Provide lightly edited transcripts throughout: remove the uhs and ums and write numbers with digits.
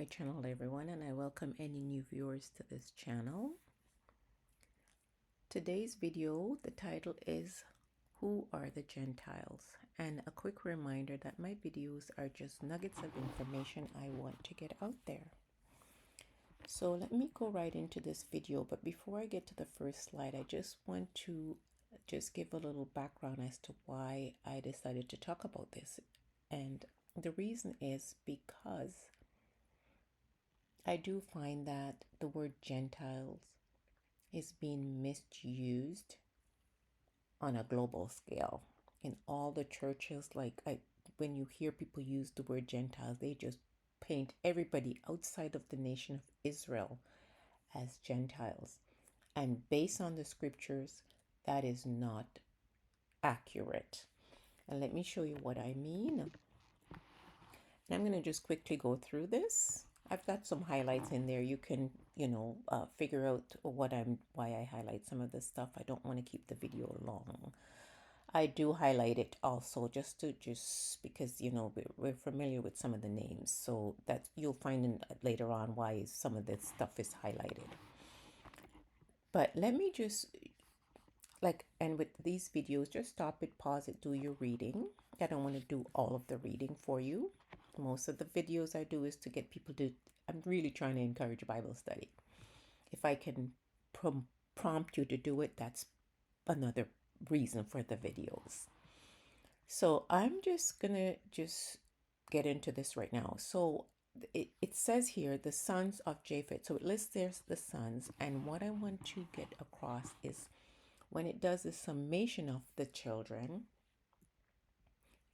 my channel, everyone, and I welcome any new viewers to this channel. Today's video, the title is Who are the Gentiles? And a quick reminder that my videos are just nuggets of information I want to get out there. So let me go right into this video, but before I get to the first slide, I just want to give a little background as to why I decided to talk about this. And the reason is because I do find that the word Gentiles is being misused on a global scale. In all the churches, when you hear people use the word Gentiles, they just paint everybody outside of the nation of Israel as Gentiles. And based on the scriptures, that is not accurate. And let me show you what I mean. And I'm going to just quickly go through this. I've got some highlights in there. You can, figure out why I highlight some of this stuff. I don't want to keep the video long. I do highlight it also just because, we're familiar with some of the names. So that you'll find later on why some of this stuff is highlighted. But let me just, and with these videos, just stop it, pause it, do your reading. I don't want to do all of the reading for you. Most of the videos I do is to get people to, I'm really trying to encourage Bible study. If I can prompt you to do it, that's another reason for the videos. So I'm just gonna get into this right now. So it says here the sons of Japheth. So it lists there's the sons, and what I want to get across is when it does the summation of the children,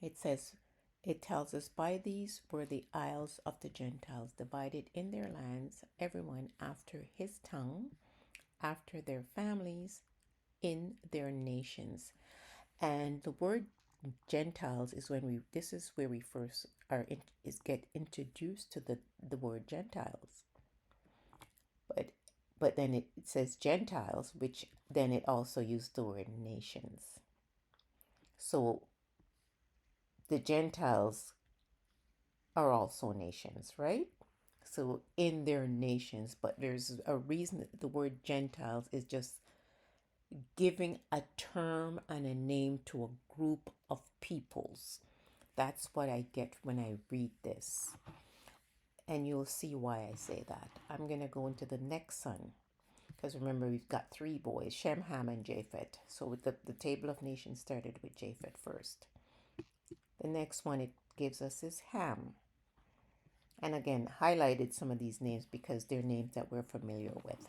it tells us, by these were the isles of the Gentiles, divided in their lands, everyone after his tongue, after their families, in their nations. And the word Gentiles is this is where we first get introduced to the word Gentiles. But then it says Gentiles, which then it also used the word nations. So the Gentiles are also nations, right? So in their nations, but there's a reason that the word Gentiles is just giving a term and a name to a group of peoples. That's what I get when I read this. And you'll see why I say that. I'm going to go into the next son. Because remember, we've got three boys, Shem, Ham, and Japheth. So the table of nations started with Japheth first. The next one it gives us is Ham. And again, highlighted some of these names because they're names that we're familiar with.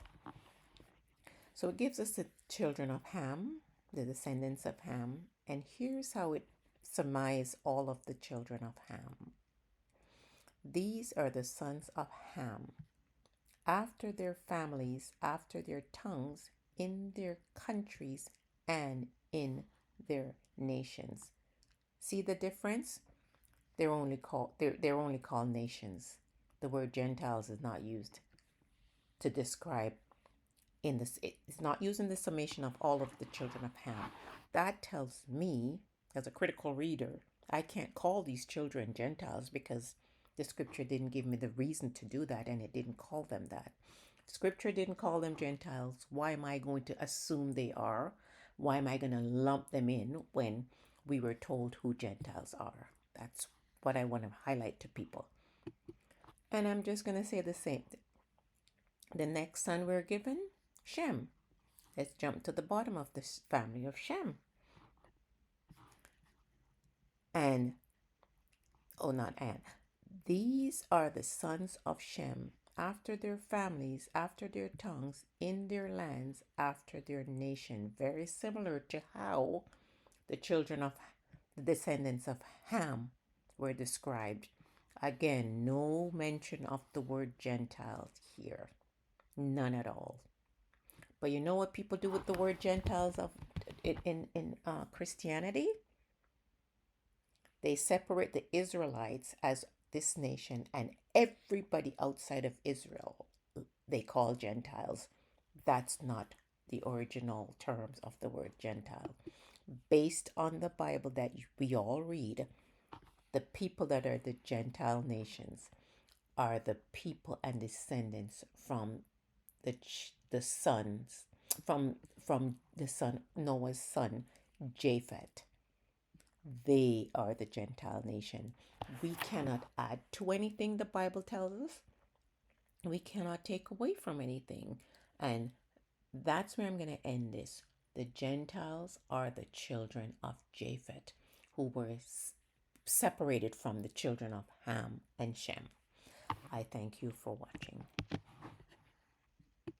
So it gives us the children of Ham, the descendants of Ham. And here's how it summarizes all of the children of Ham. These are the sons of Ham, after their families, after their tongues, in their countries, and in their nations. See the difference? They're only called nations. The word Gentiles is not used to describe in this. It's not used in the summation of all of the children of Ham. That tells me, as a critical reader, I can't call these children Gentiles because the scripture didn't give me the reason to do that, and it didn't call them that. Scripture didn't call them Gentiles. Why am I going to assume they are? Why am I going to lump them in when we were told who Gentiles are? That's what I want to highlight to people. And I'm just going to say the same thing. The next son we're given, Shem. Let's jump to the bottom of this family of Shem. These are the sons of Shem, after their families, after their tongues, in their lands, after their nation. Very similar to how the children of the descendants of Ham were described. Again, no mention of the word Gentiles here. None at all. But you know what people do with the word Gentiles in Christianity? They separate the Israelites as this nation, and everybody outside of Israel they call Gentiles. That's not the original terms of the word Gentile. Based on the Bible that we all read, the people that are the Gentile nations are the people and descendants from the sons from the son Noah's son Japheth. They are the Gentile nation. We cannot add to anything the Bible tells us. We cannot take away from anything. And that's where I'm going to end this. The Gentiles are the children of Japheth, who were separated from the children of Ham and Shem. I thank you for watching.